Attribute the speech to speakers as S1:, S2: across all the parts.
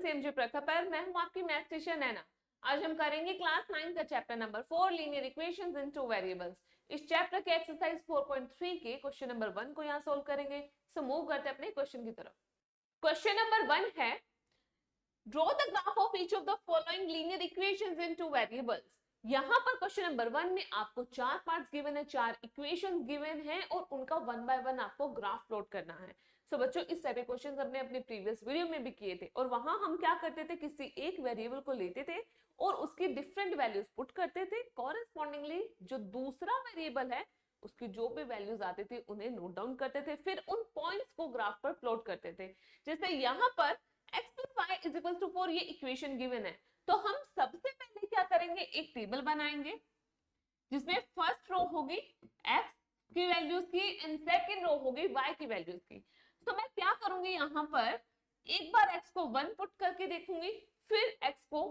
S1: CMG प्रखर, मैं हूं आपकी मैथ टीचर नैना। आज हम करेंगे क्लास 9 का चैप्टर नंबर 4 लीनियर इक्वेशंस इन टू वेरिएबल्स। इस चैप्टर के एक्सरसाइज 4.3 के क्वेश्चन नंबर 1 को यहाँ सोल्व करेंगे। सो मूव करते हैं अपने क्वेश्चन की तरफ। क्वेश्चन नंबर 1 है draw the graph of each of the following linear equations in two variables. यहाँ पर क्वेश्चन नंबर 1 में आपको 4 पार्ट्स गिवन है, 4 इक्वेशंस गिवन है और उनका 1 बाय 1 आपको ग्राफ प्लॉट करना है। सो बच्चों, इस टाइप के क्वेश्चंस हमने अपने प्रीवियस वीडियो में भी किए थे और वहां हम क्या करते थे, किसी एक वेरिएबल को लेते थे और उसकी डिफरेंट वैल्यूज पुट करते थे। कॉरेस्पॉन्डिंगली जो दूसरा वेरिएबल है उसकी जो भी वैल्यूज आते थे उन्हें नोट डाउन करते थे, फिर उन पॉइंट्स को ग्राफ पर प्लॉट करते थे। जैसे यहाँ पर x + y = 4 ये इक्वेशन गिवन है, तो हम सबसे पहले क्या करेंगे, एक टेबल बनाएंगे जिसमें फर्स्ट रो होगी x की वैल्यूज की एंड सेकंड रो होगी y की वैल्यूज की। तो मैं क्या करूंगी, यहाँ पर एक बार x को 1 पुट करके देखूंगी, फिर x को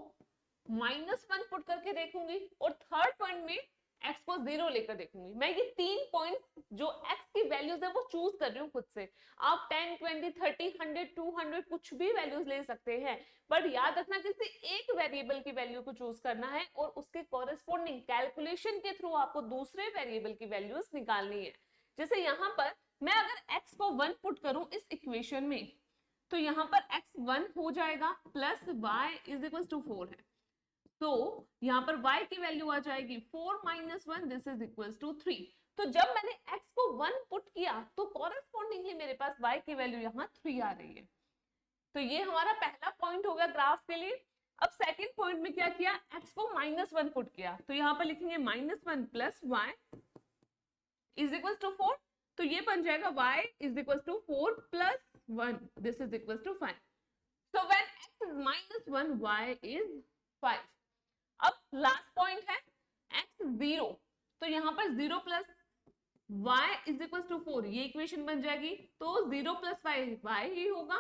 S1: -1 पुट करके देखूंगी और थर्ड पॉइंट में x को 0 लेकर देखूंगी। मैं ये 3 पॉइंट्स जो x की वैल्यूज है वो चूज कर रही हूँ खुद से। आप 10, 20, 30, 100, 200 कुछ भी वैल्यूज ले सकते हैं, पर याद रखना किसी एक वेरिएबल की वैल्यू को चूज करना है और उसके कॉरेस्पॉन्डिंग कैलकुलेशन के थ्रू आपको दूसरे वेरिएबल की वैल्यूज निकालनी है। जैसे यहाँ पर मैं अगर x को 1 पुट करूं इस इक्वेशन में, तो यहाँ पर x 1 हो जाएगा प्लस y = 4 है। तो यहाँ पर y की वैल्यू आ जाएगी 4 - 1 दिस इज इक्वल्स टू 3। तो जब मैंने x को 1 पुट किया तो कॉरेस्पॉन्डिंगली मेरे पास y की वैल्यू यहाँ 3 आ रही है। तो ये हमारा पहला पॉइंट हो गया ग्राफ के लिए। अब सेकंड पॉइंट में क्या किया, x को -1 पुट किया, तो यहाँ पर लिखेंगे -1 प्लस y = 4। तो ये बन जाएगा y = 4 plus 1 this is equals to 5। So when x is -1 y is 5। अब लास्ट पॉइंट है x 0, तो यहाँ पर 0 प्लस y = 4 ये इक्वेशन बन जाएगी। तो 0 प्लस y ही होगा,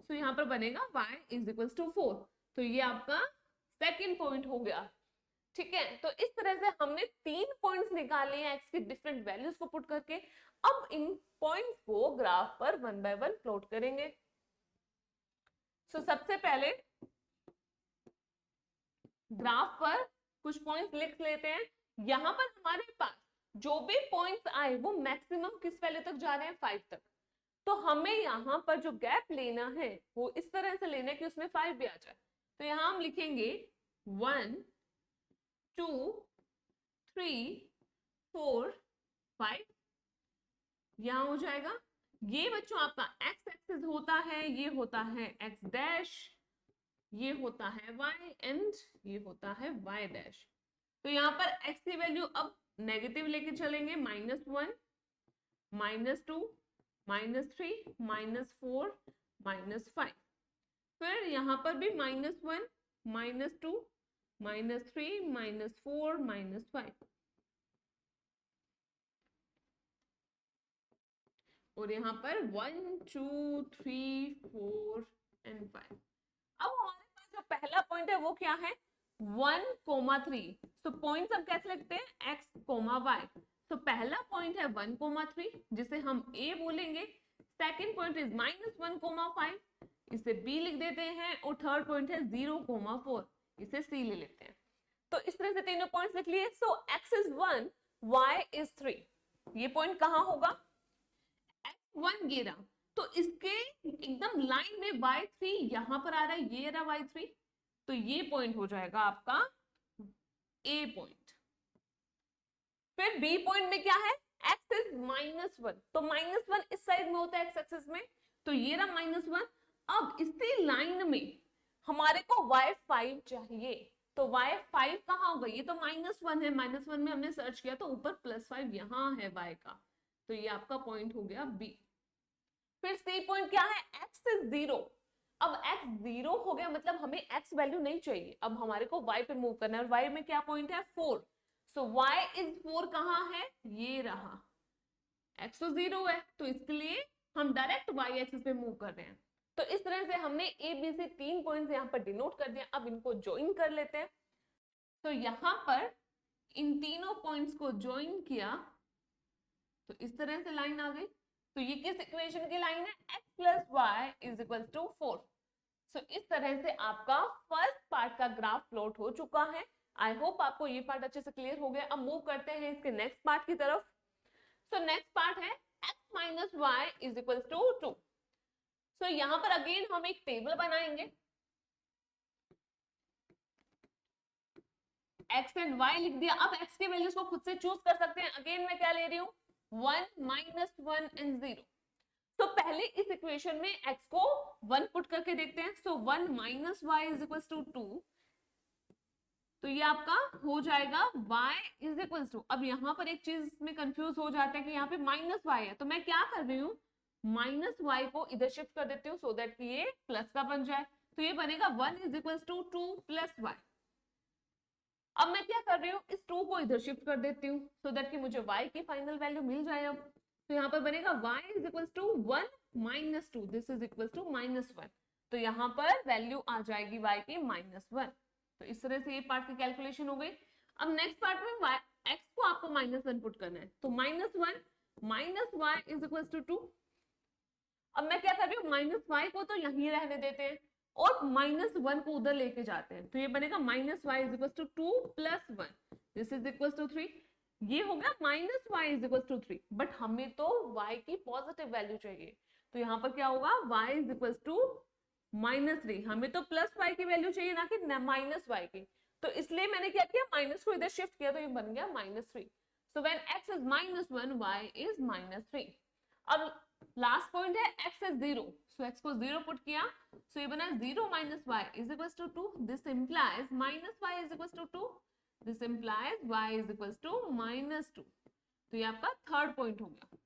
S1: तो यहाँ पर बनेगा y = 4। तो ये आपका सेकंड पॉइंट हो गया। ठीक है, तो इस तरह से हमने 3 पॉइंट्स निकाले हैं x की डिफरेंट वैल्यूज को पुट करके। अब इन पॉइंट्स को ग्राफ पर 1 बाय 1 प्लॉट करेंगे। सबसे पहले ग्राफ पर कुछ पॉइंट्स लिख लेते हैं। यहां पर हमारे पास जो भी पॉइंट्स आए वो मैक्सिमम किस वैल्यू तक जा रहे हैं, 5 तक। तो हमें यहाँ पर जो गैप लेना है वो इस तरह से लेना है कि उसमें 5 भी आ जाए। तो यहाँ हम लिखेंगे 1 2 3 4 5। यहां हो जाएगा। ये बच्चों आपका x एक्सिस होता है, ये होता है x डैश, ये होता है y एंड ये होता है y डैश। तो यहाँ पर x की वैल्यू अब नेगेटिव लेके चलेंगे, -1 -2 -3 -4 -5। फिर यहाँ पर भी -1 -2 -3 -4 -5 और यहाँ पर 1 2 3 4 एंड 5। अब हमारे पास जो पहला पॉइंट है वो क्या है, 1,3। तो पॉइंट्स हम कैसे लिखते हैं, x, y। तो पहला पॉइंट है 1,3 जिसे हम a बोलेंगे। सेकंड पॉइंट इज -1,5 इसे b लिख देते हैं और थर्ड पॉइंट है 0,4 इसे c ले लेते हैं। तो इस तरह से तीनों पॉइंट्स लिख लिए। सो x is 1 y is 3। ये पॉइंट कहां होगा, x1 ये रहा, तो इसके एकदम लाइन में y3 यहां पर आ रहा है, ये रहा y3। तो ये पॉइंट हो जाएगा आपका A पॉइंट। फिर B पॉइंट में क्या है, x is -1, तो -1 इस साइड में होता है x एक्सिस में, तो ये रहा -1। अब इसी लाइन में हमारे को y5 चाहिए, तो y5 कहाँ होगा, ये तो -1 है, -1 में हमने सर्च किया तो ऊपर +5 यहां है y का, तो ये आपका पॉइंट हो गया B। फिर C पॉइंट क्या है, x is 0। अब x 0 हो गया, मतलब हमें x वैल्यू नहीं चाहिए, अब हमारे को y पे मूव करना है और y में क्या पॉइंट है, 4। सो y is 4 कहाँ है, ये रहा। x तो 0 है तो इसके लिए हम डायरेक्ट y एक्सिस पे मूव कर रहे हैं। तो इस तरह से हमने a b से 3 पॉइंट्स यहाँ पर डिनोट कर दिया। अब इनको ज्वाइन कर लेते हैं। तो यहाँ पर इन तीनों पॉइंट्स को ज्वाइन किया तो इस तरह से लाइन आ गई। तो ये किस इक्वेशन की लाइन है, x + y = 4। सो इस तरह से आपका फर्स्ट पार्ट का ग्राफ प्लॉट हो चुका है। आई होप आपको ये पार्ट अच्छे से क्लियर हो गया। अब मूव करते हैं इसके नेक्स्ट पार्ट की तरफ। सो नेक्स्ट पार्ट है x minus Y is equal to 2। So यहाँ पर अगेन हम एक टेबल बनाएंगे, x एंड y लिख दिया। अब x के वैल्यूज को खुद से चूज कर सकते हैं। अगेन मैं क्या ले रही हूँ, 1 माइनस 1 एंड 0। तो पहले इस इक्वेशन में x को 1 पुट करके देखते हैं। So 1 minus Y is equal to 2। तो ये आपका हो जाएगा y इज इक्वल टू, अब यहाँ पर एक चीज में कंफ्यूज हो जाता है कि यहाँ पे माइनस वाई है, तो मैं क्या कर रही हूँ, माइनस वाई को इधर शिफ्ट कर देती हूँ सो दैट कि ये प्लस का बन जाए। तो ये बनेगा 1 is equal to 2 plus Y. अब मैं क्या कर रही हूँ, इस 2 को इधर शिफ्ट कर देती हूँ सो दैट कि मुझे y की फाइनल वैल्यू मिल जाए। अब तो यहाँ पर बनेगा y is equal to 1 minus 2, this is equal to minus 1। तो यहाँ पर वैल्यू आ जाएगी y की -1। तो इस तरह से ये पार्ट की कैलकुलेशन हो गई। अब नेक्स्ट पार्ट में x को आपको -1 पुट करना है। तो -1 minus y is equal to 2। अब मैं क्या कर रही हूँ, माइनस y को तो यहीं रहने देते हैं और -1 को उधर लेके जाते हैं। तो ये बनेगा minus Y is equal to 2 plus 1, this is equal to 3। ये हो गया minus Y is equal to 3, but हमें तो y की पॉजिटिव वैल्यू चाहिए। तो यहाँ पर क्या होगा, y इज इक्वल टू -3। हमें तो प्लस y की वैल्यू चाहिए ना कि माइनस y की। तो इसलिए मैंने क्या किया, माइनस को इधर शिफ्ट किया, तो ये बन गया -3। So when x is -1 y is -3। अब लास्ट पॉइंट है x इज 0, सो x को 0 पुट किया, सो ये बना 0 minus y is equal to 2, this implies minus y is equal to 2, this implies y is equal to -2। तो ये आपका third point हो गया।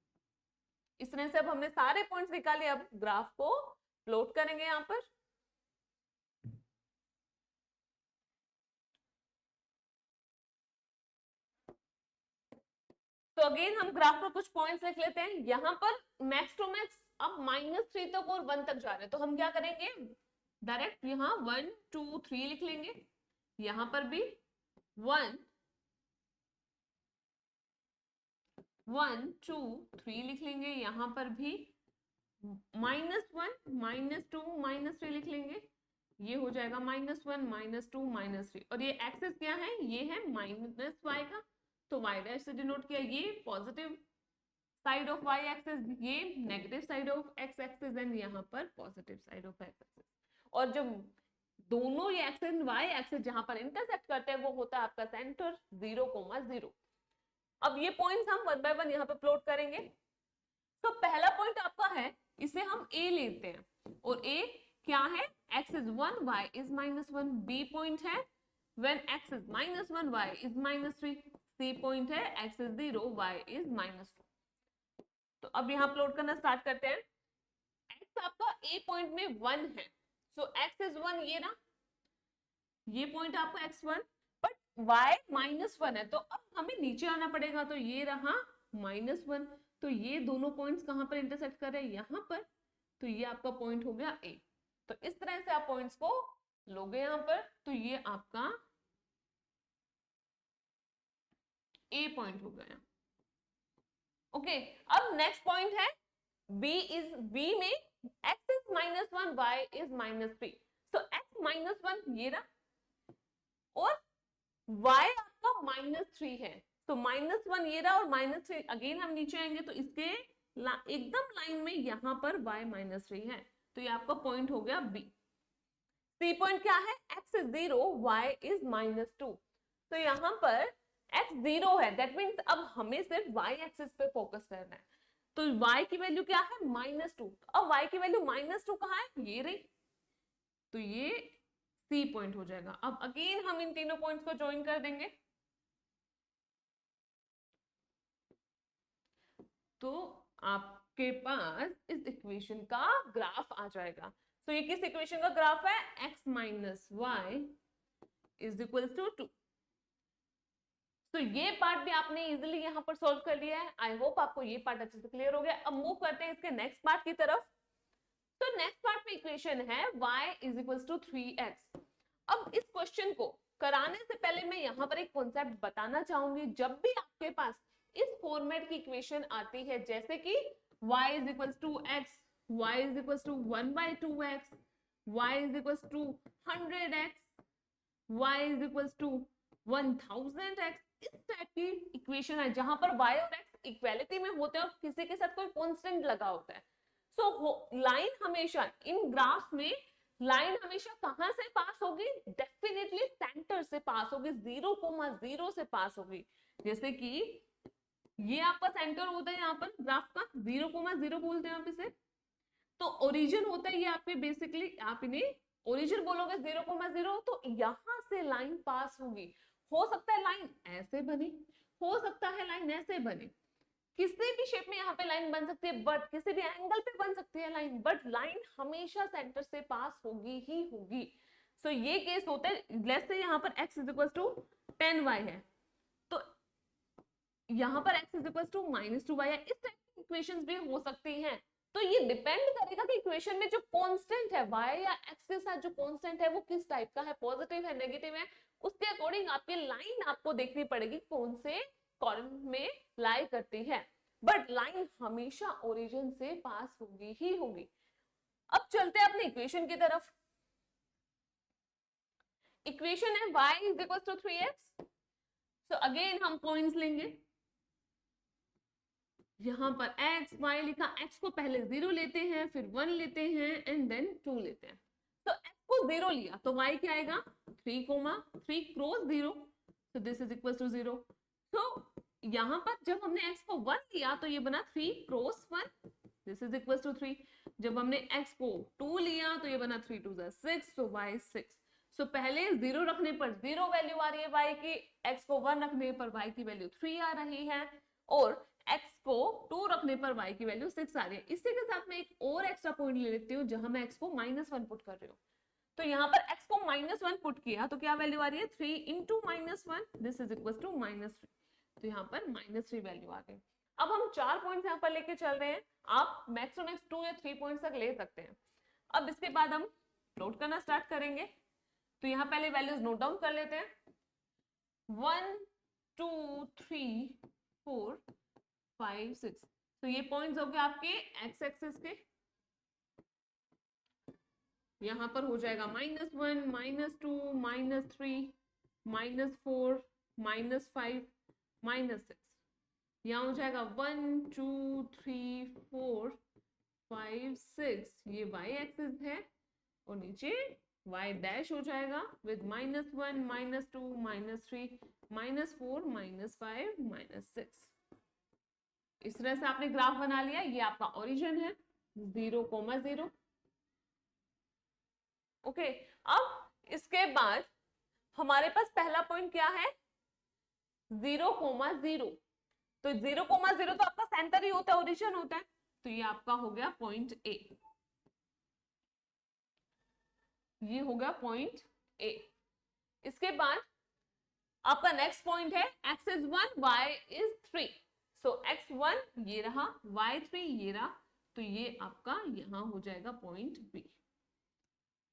S1: इस तरह से अब हमने सारे पॉइंट्स निकाले। अब ग्राफ को प्लॉट करेंगे यहाँ पर। तो अगेन हम ग्राफ पर कुछ पॉइंट्स लिख लेते हैं। यहाँ पर मैक्स टू मैक्स अब -3 तक और 1 तक जा रहे हैं, तो हम क्या करेंगे, डायरेक्ट यहाँ 1 2 3 लिख लेंगे। यहाँ पर भी 1 1 2 3 लिख लेंगे। यहाँ पर भी -1 -2 -3 लिख लेंगे। ये हो जाएगा -1 -2 -3। और ये एक्सेस क्या है, ये है माइनस वाई का, तो y डैश से डिनोट किया। ये positive side of y axis, ये negative side of x axis, and यहाँ पर positive side of x axis. और जब दोनों ये एक्सिस एंड y एक्सिस जहां पर इंटरसेक्ट करते हैं वो होता है आपका सेंटर 0,0। अब ये पॉइंट्स हम 1 बाय 1 यहाँ पे प्लॉट करेंगे। तो पहला पॉइंट आपका है, इसे हम a लेते हैं, और a क्या है, x is 1 y is -1। b point है when x is -1 y is -3। c point है x is 0 y is -2। तो अब यहाँ प्लॉट करना स्टार्ट करते हैं। x आपका a पॉइंट में 1 है, सो x is 1, ये ना, ये पॉइंट आपका x1, बट y -1 है, तो अब हमें नीचे आना पड़ेगा। तो ये रहा -1, तो ये दोनों पॉइंट्स कहाँ पर इंटरसेक्ट कर रहे हैं, यहाँ पर। तो ये आपका पॉइंट हो गया a। तो इस तरह से आप पॉइंट्स को लोगे यहाँ पर। तो ये आपका a पॉइंट हो गया। ओके, अब नेक्स्ट पॉइंट है b में x is -1 y is -3। So x -1 ये रहा, और y आपका -3 है, तो -1 ये रहा और -3। अगेन हम नीचे आएंगे तो इसके एकदम लाइन में यहाँ पर y -3 है, तो ये आपका पॉइंट हो गया b। c पॉइंट क्या है, x is 0 y is -2। तो यहाँ पर x 0 है, दैट मीन्स अब हमें सिर्फ y एक्सिस पे फोकस करना है। तो y की वैल्यू क्या है, -2। अब y की वैल्यू -2 कहाँ है, ये रही, तो ये C पॉइंट हो जाएगा। अब अगेन हम इन तीनों पॉइंट्स को ज्वाइन कर देंगे, तो आपके पास इस इक्वेशन का ग्राफ आ जाएगा। तो ये किस इक्वेशन का ग्राफ है, x minus Y is equal to 2। तो ये पार्ट भी आपने इजीली यहाँ पर सॉल्व कर लिया है। आई होप आपको ये पार्ट अच्छे से क्लियर हो गया। अब मूव करते हैं इसके नेक्स्ट पार्ट की तरफ। तो नेक्स्ट पार्ट में इक्वेशन है y is equal to 3x। अब इस क्वेश्चन को कराने से पहले मैं यहाँ पर एक कॉन्सेप्ट बताना चाहूंगी। जब भी आपके पास इस फॉर्मेट की इक्वेशन आती है, जैसे कि y is equal to x, y is equal to 1/2x, y is equal to 100x, y is equal to 1000x, इस टाइप की इक्वेशन है जहां पर y और x इक्वालिटी में होते हैं और किसी के साथ कोई कांस्टेंट लगा होता है। सो लाइन हमेशा इन ग्राफ में लाइन हमेशा कहां से पास होगी, डेफिनेटली सेंटर से पास होगी, 0,0 से पास होगी। जैसे कि ये आपका सेंटर होता है यहाँ पर ग्राफ का, 0,0 बोलते हैं आप इसे। तो ओरिजिन होता है ये आपके, बेसिकली आप इन्हें ओरिजिन बोलोगे 0,0, तो यहां से लाइन पास होगी। हो सकता है लाइन ऐसे बने, हो सकता है लाइन ऐसे बने, किसी भी शेप में यहाँ पे लाइन बन सकती है, बट किसी भी एंगल पे बन सकती है लाइन, बट लाइन हमेशा सेंटर से पास होगी ही होगी। सो ये केस होता है, लेट्स से यहाँ पर x is equal to 10y है, तो यहाँ पर x is equal to -2y है। इस टाइप की इक्वेशंस भी हो सकती हैं। तो ये डिपेंड करेगा कि इक्वेशन में जो कांस्टेंट है y या x के साथ जो कांस्टेंट है वो किस टाइप का है, पॉजिटिव है, नेगेटिव है, उसके अकॉर्डिंग आपकी लाइन आपको देखनी पड़ेगी कौन से कॉलम में लाई करती है, बट लाइन हमेशा ओरिजिन से पास होगी ही होगी। अब चलते हैं अपने इक्वेशन की तरफ। इक्वेशन है y is equal to 3x। So again हम पॉइंट्स लेंगे, यहां पर x y लिखा, x को पहले 0 लेते हैं, फिर 1 लेते हैं एंड देन 2 लेते हैं। तो x को 0 लिया तो y क्या आएगा 3 cross 0, so this is equals to 0। तो यहां पर जब हमने x को 1 लिया तो ये बना 3 cross 1, this is equals to 3। जब हमने x को 2 लिया तो ये बना 3 2 6, so y 6। सो पहले 0 रखने पर 0 वैल्यू आ रही है y की, x को 1 रखने पर y की वैल्यू 3 आ रही है, और x को 2 रखने पर y की वैल्यू 6 आ रही है। इसी के साथ मैं एक और एक्स्ट्रा पॉइंट ले लेती हूँ जहां मैं x को -1 पुट कर रही हूँ। तो यहाँ पर x को -1 पुट किया तो क्या वैल्यू आ रही है 3 into -1, this is equal to -3। तो यहाँ पर -3 वैल्यू आ गई। अब हम 4 पॉइंट्स यहाँ पर लेके चल रहे हैं, आप मैक्स टू मैक्स 2 या 3 पॉइंट्स तक ले सकते हैं। अब इसके बाद हम नोट करना स्टार्ट करेंगे। तो यहाँ पहले वैल्यूज नोट डाउन कर लेते हैं, 1 2 3 4 5 6। तो ये पॉइंट्स हो गए आपके एक्स एक्सिस के, यहां पर हो जाएगा -1 -2 -3 -4 -5 -6। यहाँ हो जाएगा 1 2 3 4 5 6, ये y एक्सिस है, और नीचे y डैश हो जाएगा विद -1 -2 -3 -4 -5 -6। इस तरह से आपने ग्राफ बना लिया, ये आपका ओरिजिन है 0,0। ओके, अब इसके बाद हमारे पास पहला पॉइंट क्या है 0,0। तो 0,0 तो आपका सेंटर ही होता है, ओरिजिन होता है, तो ये आपका हो गया पॉइंट ए, ये हो गया पॉइंट ए। इसके बाद आपका नेक्स्ट पॉइंट है x is 1 y is 3। So x1 ये रहा, y3 ये रहा, तो ये आपका यहां हो जाएगा पॉइंट बी।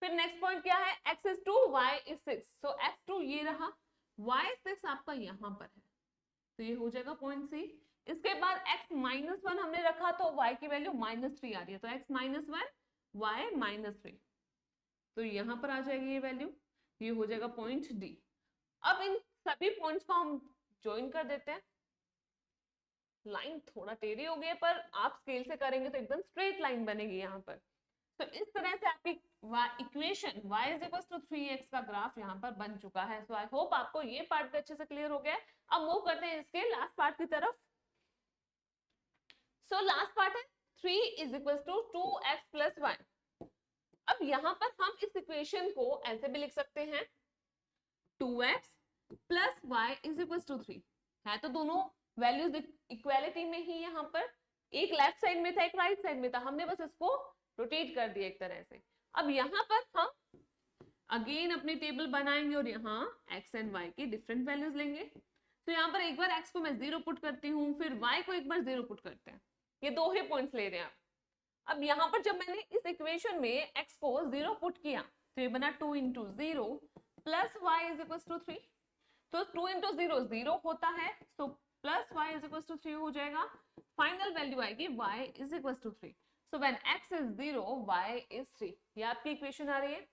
S1: फिर नेक्स्ट पॉइंट क्या है x is 2 y is 6। So x2 ये रहा, y6 आपका यहां पर है, तो ये हो जाएगा पॉइंट सी। इसके बाद x -1 हमने रखा तो y की वैल्यू -3 आ रही है, तो x -1 y -3, तो यहां पर आ जाएगी ये वैल्यू, ये हो जाएगा पॉइंट डी। अब इन सभी पॉइंट्स को हम ज्वाइन कर देते हैं। लाइन थोड़ा टेढ़ी हो गई है, पर आप स्केल से करेंगे तो एकदम स्ट्रेट लाइन बनेगी यहाँ पर। तो इस तरह से आपकी equation y is equal to 3x का ग्राफ यहाँ पर बन चुका है। सो आई होप आपको ये पार्ट भी अच्छे से क्लियर हो गया है। अब मूव करते हैं इसके लास्ट पार्ट की तरफ। सो लास्ट पार्ट है 3 is equal to 2x plus 1। अब यहाँ पर हम इस इक्वेशन को ऐसे भी लिख सकते हैं 2x plus y is equal to 3 है, तो दोनों वैल्यूज इक्वालिटी में ही यहाँ पर, एक लेफ्ट साइड में था एक राइट साइड में था, हमने बस इसको रोटेट कर दिया एक तरह से। अब यहाँ पर हम अगेन अपनी टेबल बनाएंगे और यहाँ x एंड y की डिफरेंट वैल्यूज लेंगे। तो यहाँ पर एक बार x को मैं 0 पुट करती हूँ, फिर y को एक बार 0 पुट करते हैं, ये दो ही पॉइंट्स ले रहे हैं आप। अब यहाँ पर जब मैंने इस इक्वेशन में x को 0 पुट किया तो ये बना 2 into 0 plus y is equal to 3। तो 2 इंटू 0 0 होता है, so plus y is equal to 3 हो जाएगा। फाइनल वैल्यू आएगी y is equal to 3। So when x is 0 y is 3। ये आपकी इक्वेशन आ रही है।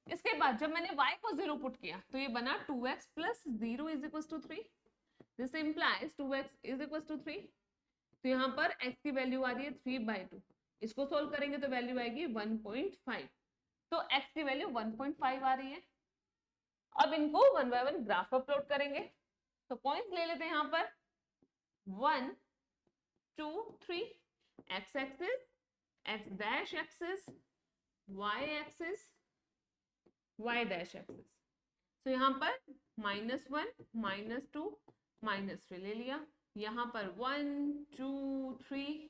S1: इसके बाद जब मैंने y को 0 पुट किया तो ये बना 2x plus 0 is equal to 3। This implies 2x is equal to 3। तो यहाँ पर x की वैल्यू आ रही है 3/2। इसको सोल्व करेंगे तो वैल्यू आएगी 1.5। तो x की वैल्यू 1.5 आ रही है। अब इनको 1 बाय 1 ग्राफ पर प्लॉट करेंगे। तो पॉइंट्स ले लेते हैं यहाँ पर 1 2 3, x axis, x dash axis, y axis, y dash axis. तो यहाँ पर -1 -2 -3 ले लिया। यहाँ पर 1 2 3,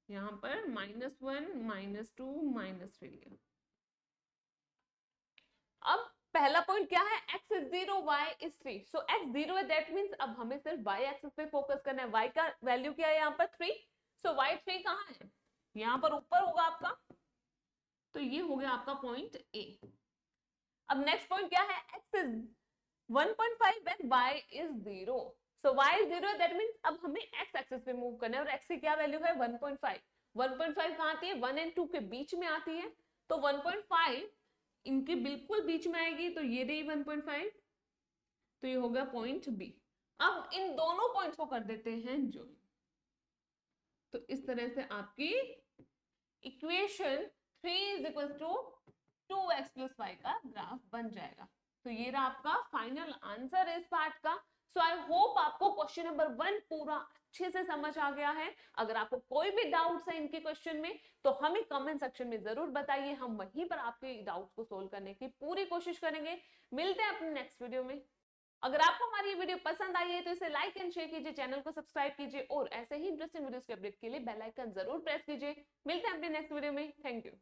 S1: यहाँ पर -1 -2 -3 लिया। अब पहला पॉइंट क्या है, x is 0 y is 3। So x 0 है, दैट मींस अब हमें सिर्फ y एक्सिस पे फोकस करना है। y का वैल्यू क्या है यहाँ पर 3। सो y 3 कहाँ है, यहाँ पर ऊपर होगा आपका। तो ये हो गया आपका पॉइंट A। अब नेक्स्ट पॉइंट क्या है, x is 1.5 when y is 0। So y is 0 है, दैट मींस अब हमें x एक्सिस पे मूव करना है और x की क्या वैल्यू है 1.5। 1.5 कहाँ आती है, 1 और 2 के बीच में आती है। तो 1.5 इनके बिल्कुल बीच में आएगी, तो ये रही 1.5। तो ये होगा पॉइंट बी। अब इन दोनों पॉइंट्स को कर देते हैं ज्वाइन। तो इस तरह से आपकी equation 3 is equal to 2x plus y का ग्राफ बन जाएगा। तो ये रहा आपका फाइनल आंसर इस पार्ट का। सो आई होप आपको क्वेश्चन नंबर 1 पूरा अच्छे से समझ आ गया है। अगर आपको कोई भी डाउट्स है इनके क्वेश्चन में तो हमें कमेंट सेक्शन में जरूर बताइए, हम वहीं पर आपके डाउट्स को सोल्व करने की पूरी कोशिश करेंगे। मिलते हैं अपने नेक्स्ट वीडियो में। अगर आपको हमारी ये वीडियो पसंद आई है तो इसे लाइक एंड शेयर कीजिए, चैनल को सब्सक्राइब कीजिए और ऐसे ही इंटरेस्टिंग वीडियोस के अपडेट के लिए बेल आइकन जरूर प्रेस कीजिए। मिलते हैं अपने नेक्स्ट वीडियो में। Thank you.